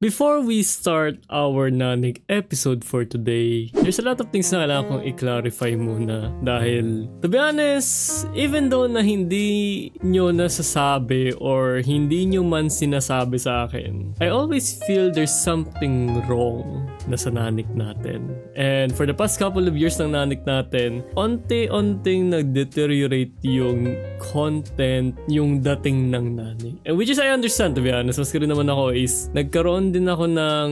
Before we start our Nanik episode for today, there's a lot of things na kailangan kong i-clarify muna. Dahil, to be honest, even though na hindi nyo nasasabi or hindi nyo man sinasabi sa akin, I always feel there's something wrong na sa Nanik natin. And for the past couple of years ng Nanik natin, onti-onting nag-deteriorate yung content, yung dating ng Nanik. And which is I understand, to be honest. Mas rin naman ako is, nagkaroon din ako ng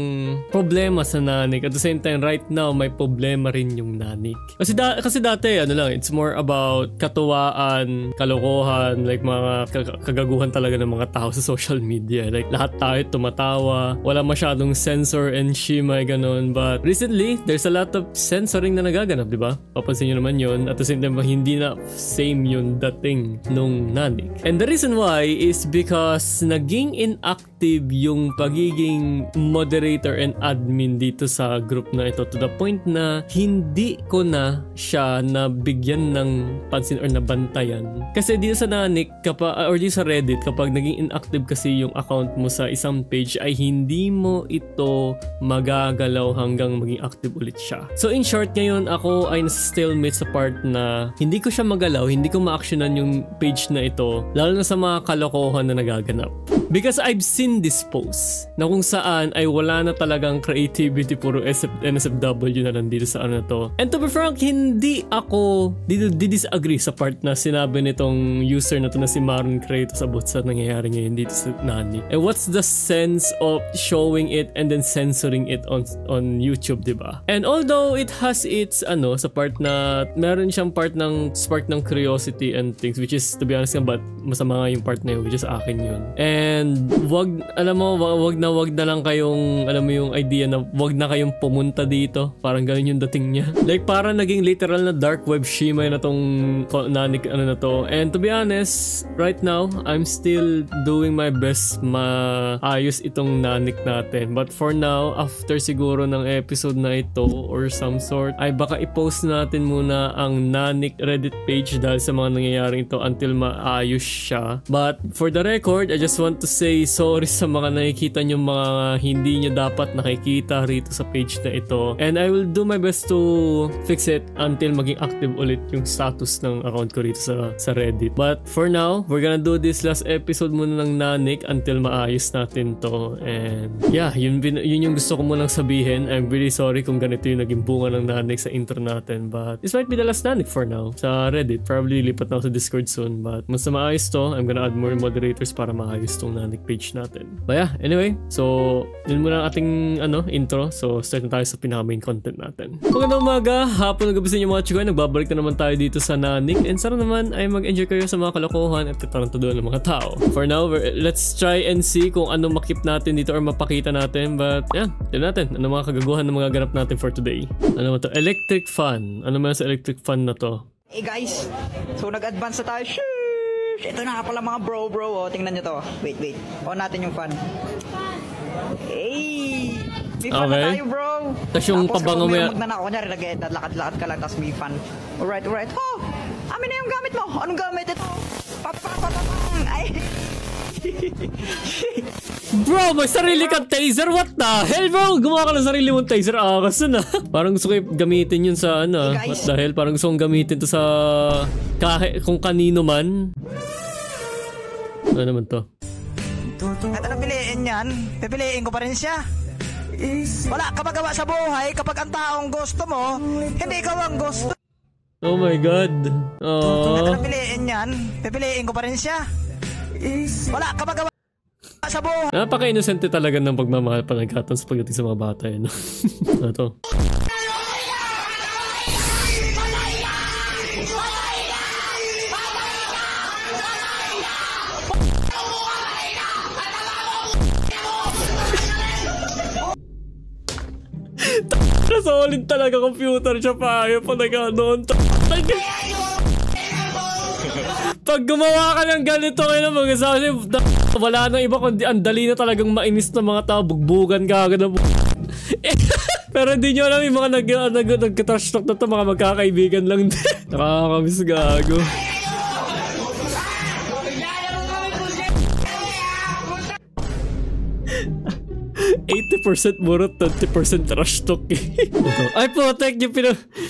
problema sa Nanik. At the same time, right now, may problema rin yung Nanik. Kasi dati, ano lang, it's more about katuwaan, kalokohan, like mga kagaguhan talaga ng mga tao sa social media. Like, lahat tayo tumatawa, wala masyadong censor and shimay, ganun. But recently, there's a lot of censoring na nagaganap, di ba? Papansin nyo naman yun. At the same time, hindi na same yung dating nung Nanik. And the reason why is because naging inactive yung pagiging moderator and admin dito sa group na ito to the point na hindi ko na siya nabigyan ng pansin or nabantayan. Kasi dito sa Nanik or dito sa Reddit, kapag naging inactive kasi yung account mo sa isang page ay hindi mo ito magagalaw hanggang maging active ulit siya. So in short, ngayon ako ay nasa stalemate sa part na hindi ko siya magalaw, hindi ko ma-actionan yung page na ito, lalo na sa mga kalokohan na nagaganap. Because I've seen this post na kung saan ay wala na talagang creativity, puro NSFW na lang dito sa ano to. And to be frank, hindi ako disagree sa part na sinabi nitong user na to na si Maron Kratos about sa nangyayari ngayon dito sa Nanik. And what's the sense of showing it and then censoring it on YouTube, diba? And although it has its sa part na meron siyang part ng spark ng curiosity and things, which is to be honest nga, but masama nga yung part na yun, which is akin yun. And wag na lang kayong yung idea na wag na kayong pumunta dito, parang ganun yung dating niya. Like parang naging literal na dark web shimay na tong Nanik na to. And to be honest, right now I'm still doing my best maayos itong Nanik natin. But for now, after siguro ng episode na ito or some sort, ay baka i-post natin muna ang Nanik Reddit page dahil sa mga nangyayaring ito until maayos siya. But for the record, I just want to say sorry sa mga nakikita nyo mga hindi nyo dapat nakikita rito sa page na ito. And I will do my best to fix it until maging active ulit yung status ng account ko rito sa Reddit. But for now, we're gonna do this last episode muna ng Nanik until maayos natin to. And yeah, yun yung gusto ko munang sabihin. I'm really sorry kung ganito yung naging bunga ng Nanik sa intro natin. But this might be the last Nanik for now sa Reddit. Probably lipat na ako sa Discord soon. But mas na maayos to, I'm gonna add more moderators para maayos tong Nanik page natin. But yeah, anyway, so yun muna ang ating intro. So start na tayo sa pinaka-main content natin. Magandang umaga, hapon, gabi sa inyo mga chikoy. Nagbabalik na naman tayo dito sa Nanik. And sana naman ay mag-enjoy kayo sa mga kalokohan at katarantaduhan ng mga tao. For now, let's try and see kung ano makip natin dito or mapakita natin. But yan, yun natin. Ano mga kagaguhan na mga ganap natin for today. Ano ba to? Electric fan. Ano man sa electric fan na to? Hey guys, so nag-advance na tayo. Ito na pala mga bro. Oh, tingnan nyo to. Wait. On natin yung fan. Hey! May fan na tayo, bro. Tapos yung pabango mo yan. Tapos kunyari, lakad-lakad ka lang, tapos may fan. Alright. Oh! Amin na yung gamit mo. Anong gamit ito? Ay! Bro, may sarili kang taser? What the hell, bro? Gumawa ka ng sarili mong taser. Kasi na. Parang gusto ko gamitin yun sa What the hell? Parang gusto kong gamitin to sa kung kanino man. Ano naman to? Ito na piliin yan. Pipiliin ko pa rin siya. Wala ka magawa sa buhay kapag ang taong gusto mo, hindi ikaw ang gusto. Oh my God. Ito na piliin yan. Pipiliin ko pa rin siya. Wala ka magawa sa buhay. Napaka-inosente talaga ng pagmamahal pa nagkataon sa pagdating sa mga bata yun. Ano to? Solid talaga computer siya pa. Ayaw pa nag-anon. Pag gumawa ka ng ganito kayo ng mga sabi, wala nang iba kundi ang dali na talagang mainis na mga tao. Bugbugan ka agad na pero hindi nyo alam yung mga nag-trash talk na to, mga magkakaibigan lang din. Nakakamiss, gago. 80% murot, 20% trash talk eh. Ay putek yung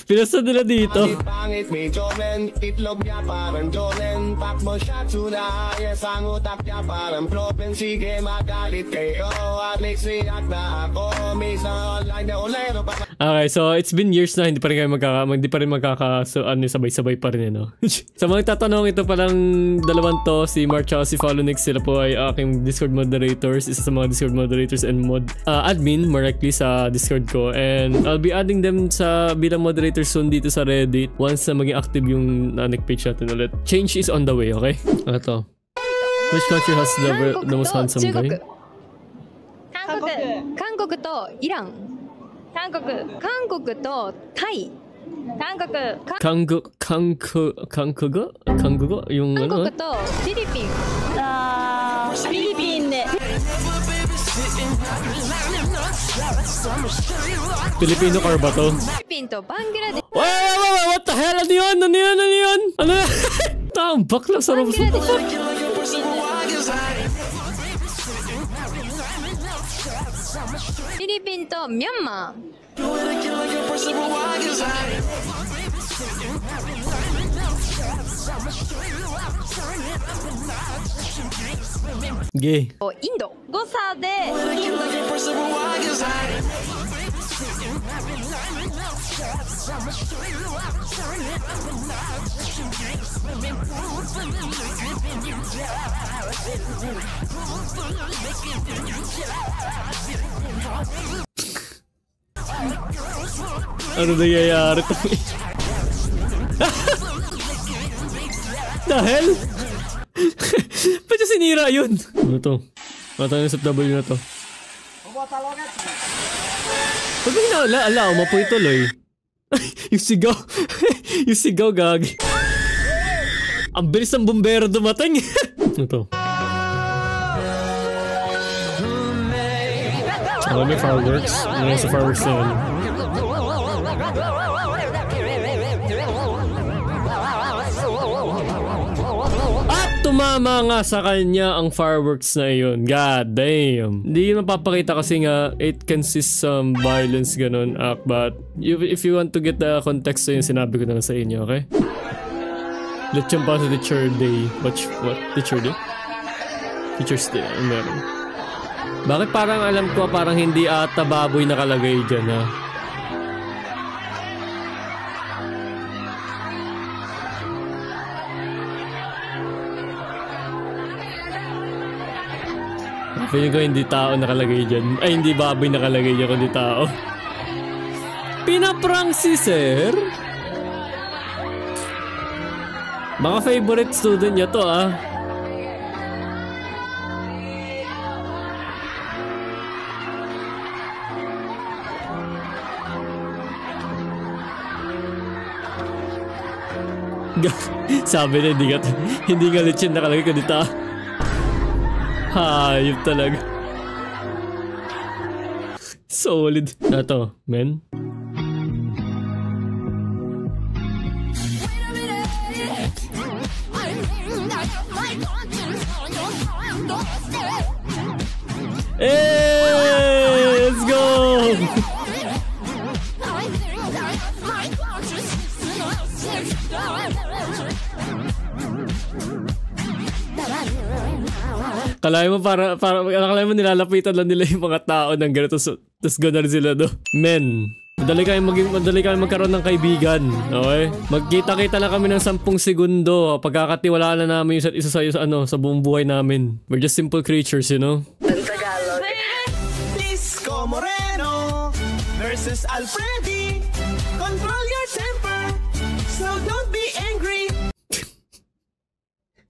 pinasa nila dito. Pangit may jomen, itlog niya parang jomen. Pak mo siya tuna, yes ang utak niya parang propen. Sige magalit kayo, at least react na ako. Minsan online na ulero pa. Okay, so it's been years na hindi pa rin sabay-sabay pa rin, no? Sa mga tatanong, ito palang dalawang to, si Mark at si Falonix, sila po ay aking Discord moderators, isa sa mga Discord moderators and admin, more likely sa Discord ko, and I'll be adding them sa bilang moderators soon dito sa Reddit once na maging active yung Nanik page natin ulit. Change is on the way, okay? Ito. Which country has the most handsome guy? Hankook to Iran. Hankook to Thai. Kangugo? Yung ano? Hankook to Philippines. Philippines. Filipino car ba to? Philippines to Bangladesh. Wait, what the hell? Ano yun? Ano yun? Tambak lang sa room. Philippines to Myanmar. Gay. Indo. Gosa de Ano nangyayari to? The hell? Ba't yung sinira yun? Ano to? Mata yung SFW na to. Pag may naala, umapoy tuloy. Yung sigaw. Yung sigaw, gagi. Ang bilis ng bumbero dumating. Ano to? Oh, may fireworks. Ano sa fireworks na yun? At tumama nga sa kanya ang fireworks na yun. God damn. Hindi yun mapapakita kasi nga it consists some violence ganun act, but if you want to get the context so yun sinabi ko na lang sa inyo, okay? Let's jump out to Teacher Day. What? Teacher Day? Teacher's Day. Ano meron? Bakit parang alam ko parang hindi ata baboy nakalagay dyan, ha? Feeling ko hindi tao nakalagay dyan. Ay, hindi baboy nakalagay dyan kundi tao. Pinaprank si sir? Baka favorite student niya to, ah. Sabi na hindi nga lechon nakalagay kundi tao. Hayop talaga. Solid. Ito, men. Hey, let's go. Kalahin mo kalahin mo nilalapitan lang nila yung mga tao ng gano'n tapos gano'n sila do. Men, madali kayo magkaroon ng kaibigan, okay? Magkita-kita lang kami ng 10 segundo. Pagkakatiwalaan na namin yung isa't isa sa buong buhay namin. We're just simple creatures, you know? Tagalog. Lisco Moreno versus Alfredi. Control your temper, so don't be angry.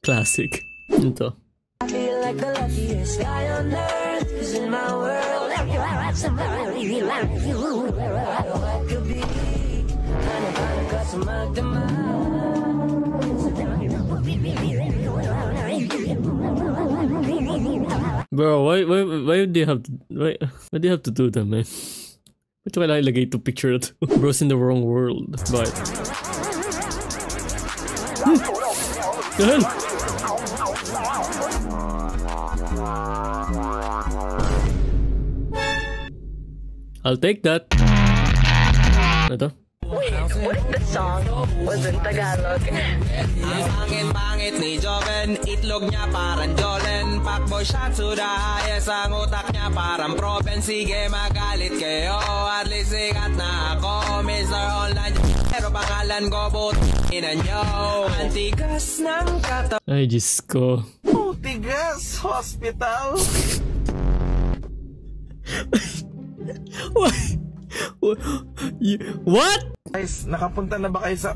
Classic. Ito. I feel like the luckiest guy on earth, 'cause in my world somebody like you. I could be Bro, why do you have to do that, man? Ba't yung kailangan ilagay itong picture na to? Bro's in the wrong world. But the hell? I'll take that. Ano to? Wait, what if the song was in Tagalog? Ang pangit-pangit ni Joven, itlog niya parang Jolen. Pakbo siya to the highest, ang utak niya parang proven. Sige magalit kayo, at least sikat na ako. Mr. Online, pero pangalan ko butinan nyo. Ang tigas ng katawan. Ay, Diyos ko. Oh, tigas, hospital. What? Guys, nakapunta na ba kayo sa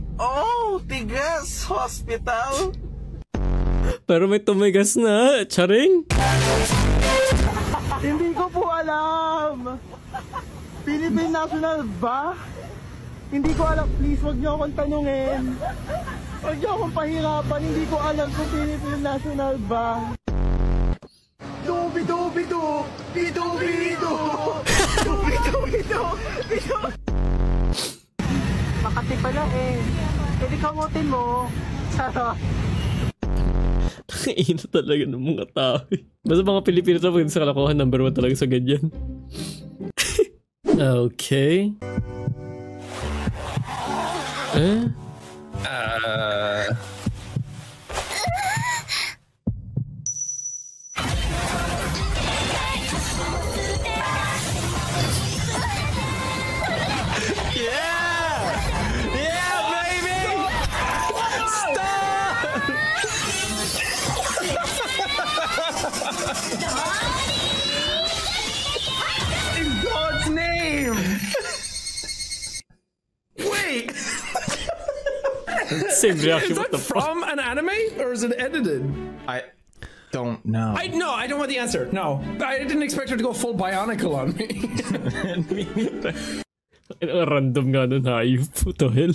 tigas, hospital? Pero may tumigas na. Charing? Hindi ko po alam. Philippine National ba? Hindi ko alam. Please, wag niyo akong tanungin. Wag niyo akong pahirapan. Hindi ko alam kung Philippine National ba. Dubi-dubi-du! Bidu-bidu! Dubi-dubi-du! Makati pala eh. Pwede kamutin mo. Sarap. Ina talaga ng mga tao. Basta mga Pilipino sa pagdating sa kalokohan, number 1 talaga sa ganyan. Okay. In God's name! Wait! Same reaction. Is that from an anime or is it edited? I don't know. No, I don't want the answer. No, I didn't expect her to go full Bionicle on me. Random nga nun, hayop. What the hell?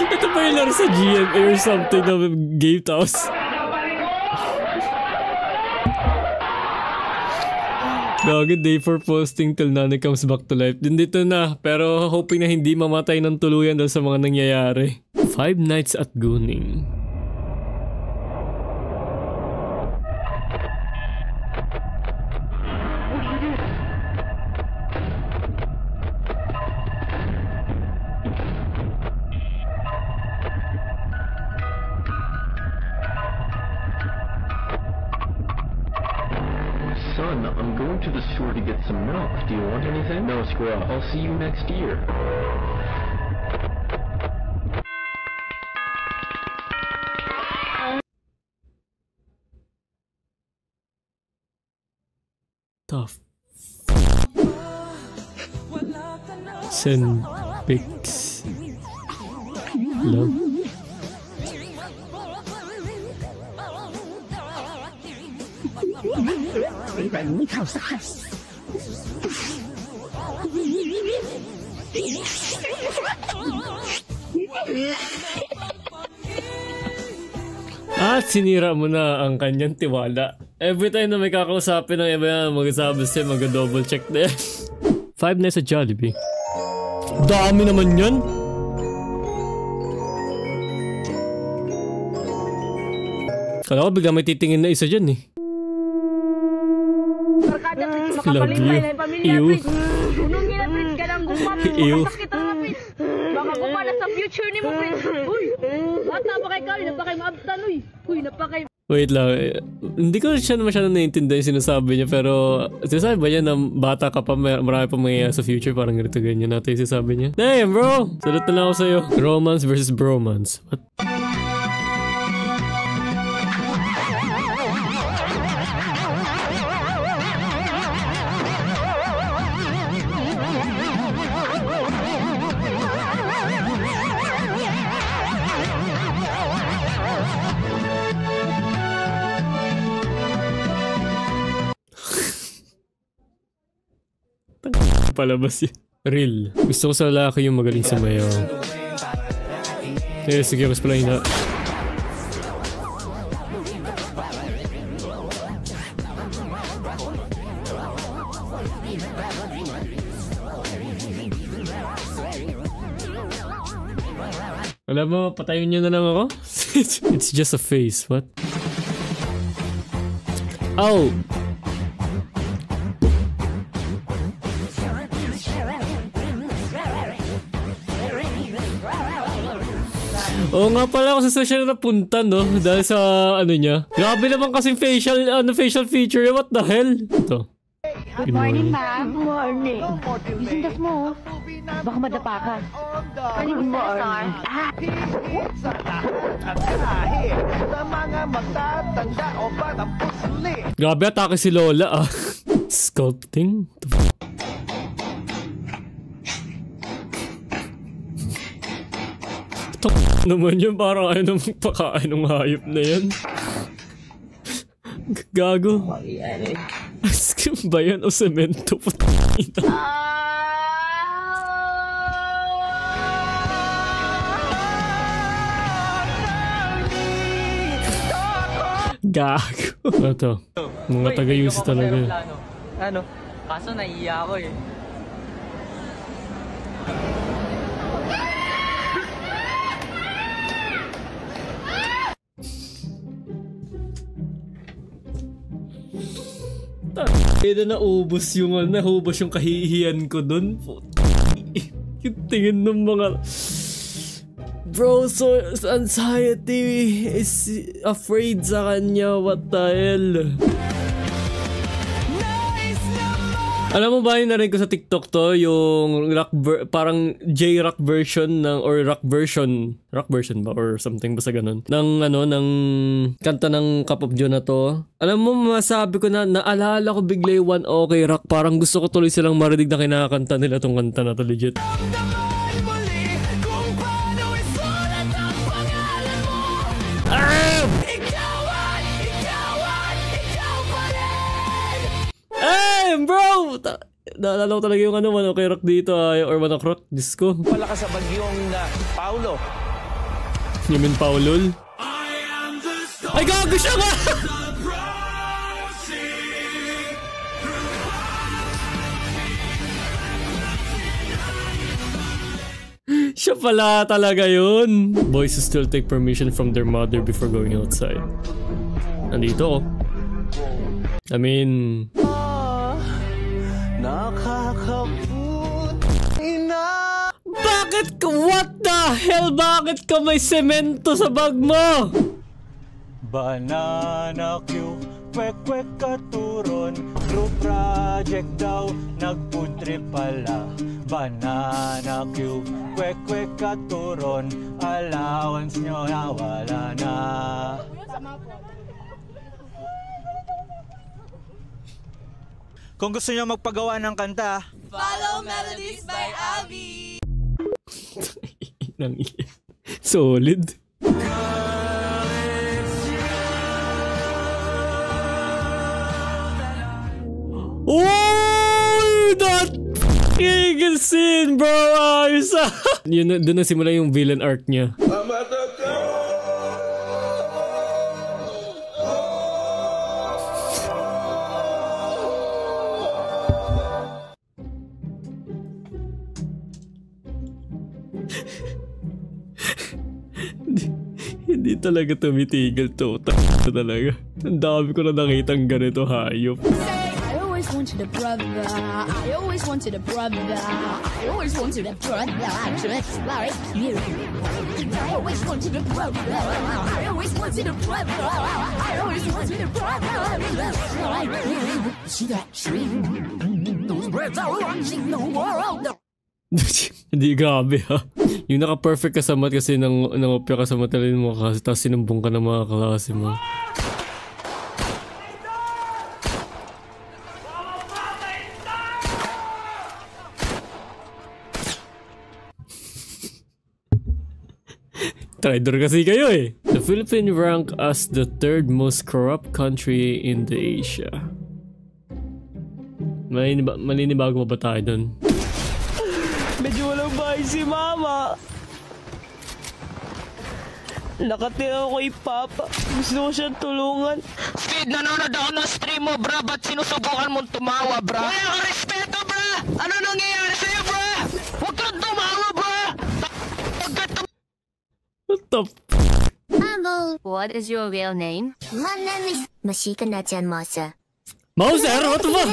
Ito pa yung laro sa GMA or something na game tapos. Gagawin day for posting till Nani comes back to life. Din dito na, pero hoping na hindi mamatay ng tuluyan dahil sa mga nangyayari. 5 Nights at Guning. Son, I'm going to the store to get some milk. Do you want anything? No, screw off. I'll see you next year. Tough. Send pics. Love. At sinira mo na ang kanyang tiwala. Every time na may kakausapin ng iba yan, magsasabi siya, mag-double check na yan. 5 Nights at Jollibee. Dami naman yan! Kala ko bigla may titingin na isa dyan eh. Love you. Ew. Unungin na, Prince, ka lang gumapit. Ew. Masakit ang na, Prince. Baka gumana sa future ni mo, Prince. Uy, bata pa kay Kali, napakay maabtan, uy. Uy, napakay... Wait lang, hindi ko siya masyadong naiintindihan yung sinasabi niya, pero sinasabi ba niya na bata ka pa, marami pa mangyayari sa future, parang ganito ganyan natin yung sinasabi niya. Damn bro! Salut na lang ako sa'yo. Romance versus bromance. What? Palabas yun. Real. Gusto ko sa lalaki yung magaling sa mayaw. Eh, sige, mas pala hina. Wala ba, patayin nyo na lang ako? It's just a face, what? Oh! Oo nga pala ako sa social na napunta, no? Dahil sa ano niya. Grabe naman kasing facial feature. What the hell? Ito. Good morning, ma'am. Good morning. Isindas mo. Baka madapa ka. Good morning. Grabe, atake si Lola, ah. Sculpting? Naman yun, parang ayaw naman pakain ng hayop na yan. Gago. Askim ba yan o semento? Gago. Ito. Mga taga-yusi talaga. Ano? Kaso naiiya ako eh. Kaya na naubos yung kahihiyan ko dun. Yung tingin ng mga... Bro, so anxiety is afraid sa kanya. What the hell? Alam mo ba yung narinig ko sa TikTok to? Yung parang J-rock version ng, or rock version ba? Or something, basta ganun. Ng kanta ng K-pop Joe na to. Alam mo, masabi ko na, naalala ko bigla yung One OK Rock. Parang gusto ko tuloy silang marinig na kinakanta nila tong kanta na to, legit. Bro! Naalala ko talaga yung One OK Rock dito, or One OK Rock disco. Palakas sa bagyong Paulo. You mean Paulol? Ay, gago siya nga! Siya pala talaga yun. Boys who still take permission from their mother before going outside. Nandito, oh. I mean... Bakit ka? What the hell? Bakit ka may semento sa bag mo? Banana Q, kwek-kwek katuron. Group project daw, nagputrip pala. Banana Q, kwek-kwek katuron. Allowance nyo nawala na. Kung gusto niyo magpagawa ng kanta, follow Melodies by Abby. Solid. Oh, that fucking scene, bro. Ayos. Yun, doon na simula yung villain arc niya. Hindi talaga tumitigil to. Talaga. Ang dami ko na nakitang ganito, hayop. I always wanted a brother. I always wanted a brother. I always wanted a brother. Just like you. I always wanted a brother. I always wanted a brother. I always wanted a brother. Just like you. See that tree? Those birds are running the world. Hindi, grabe ha. Yung naka-perfect ka sa mat kasi nangopya ka sa matalin mo kasi tapos sinumbong ka ng mga kaklase mo. Traitor kasi kayo eh. The Philippines rank as the third most corrupt country in the Asia. Malinibago ba tayo dun? Medyo walang bahay si Mama. Nakatira ko kay Papa. Gusto ko siyang tulungan. Speed, nanonood ako ng stream mo, bra. Ba't sinusubukan mong tumawa, bra? Wala ka respeto, bra! Ano nangyayari sa'yo, bra? Huwag kang tumawa, bra! What the f***? I'm What is your real name? My name is Mashika Nachan Masa. Mauser, what the fuck?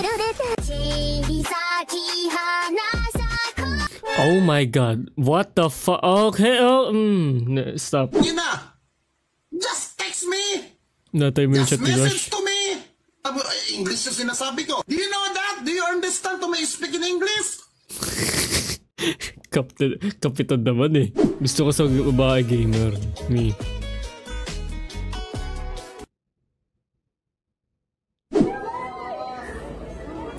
Oh my god, what the fuck? Okay, stop. Ina, just text me. Natay mo yung chat ni Message Josh. to me. English yung sinasabi ko. Do you know that? Do you understand to me speak in English? Kapitan naman eh. Gusto ko sa babae gamer. Me.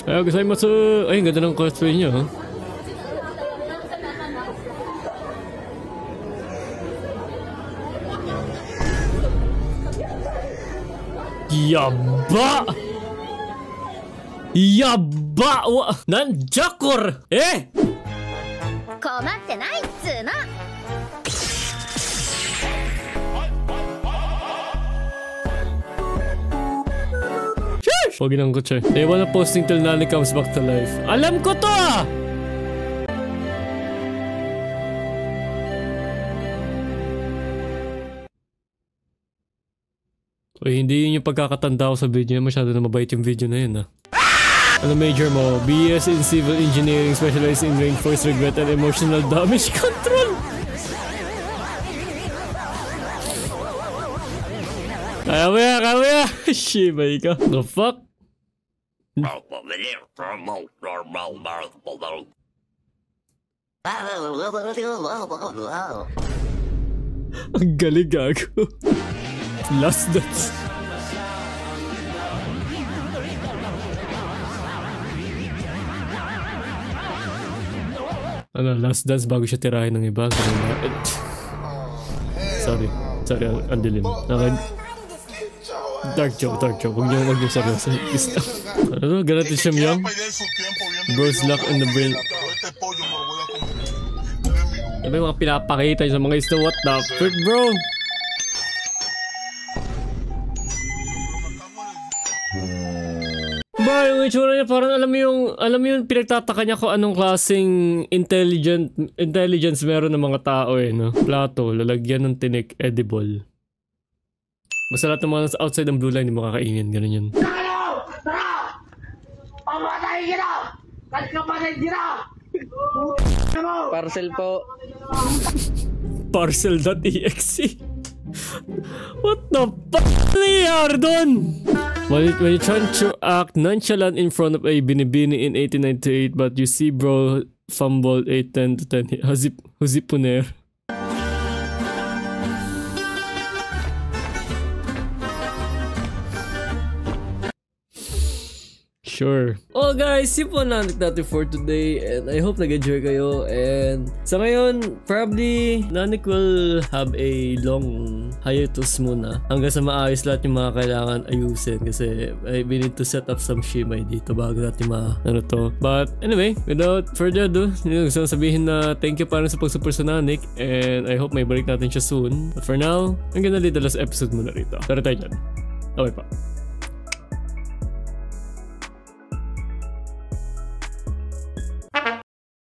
Ayaw, gozaimasu! Ay, ang ganda ng cosplay niya, ha? Yaba! Yaba! Nanjakor! Eh! 困ってないっつーの。 Sheesh! Huwag ng kotse. They wanna posting till Nani comes back to life. Alam ko to ah! Uy, hindi yun yung pagkakatanda ko sa video niya. Masyado na mabait yung video na yun ah. Ano major mo? BS in Civil Engineering, specialized in reinforced regret and emotional damage control. Kaya mo ya! Shibay ka. The fuck? Ang galing gago. Last dance. Ano, last dance bago siya tirahin ng iba. Sorry, ang dilim. Dark joke. Huwag niyo seryoso. Ano, ganito siya miyam? Bro's luck in the brain. Ano yung mga pinapakita sa mga isda? What the frick, bro? Ba, yung itsura niya parang alam mo yung pinagtataka niya kung anong klaseng intelligence meron ng mga tao eh, no? Plato, lalagyan ng tinik, edible. Basta lahat ng mga nasa outside ng blue line, hindi makakainin, ganun yun. Parcel po. Parcel.exe. What the fuck nangyayari doon? When you're trying to act nonchalant in front of a binibini in 1898 but you see bro fumble 8-10 to 10 Huzipuner. Sure. Oh guys, yun po na natin for today and I hope nag-enjoy kayo and sa ngayon, probably Nanik will have a long hiatus muna hanggang sa maayos lahat yung mga kailangan ayusin kasi we need to set up some shimay dito bago natin to. But anyway, without further ado, gusto sabihin na thank you pa rin sa pag-support sa Nanik and I hope may balik natin siya soon. But for now, hanggang na dito last episode muna rito. Tara tayo dyan. Okay pa.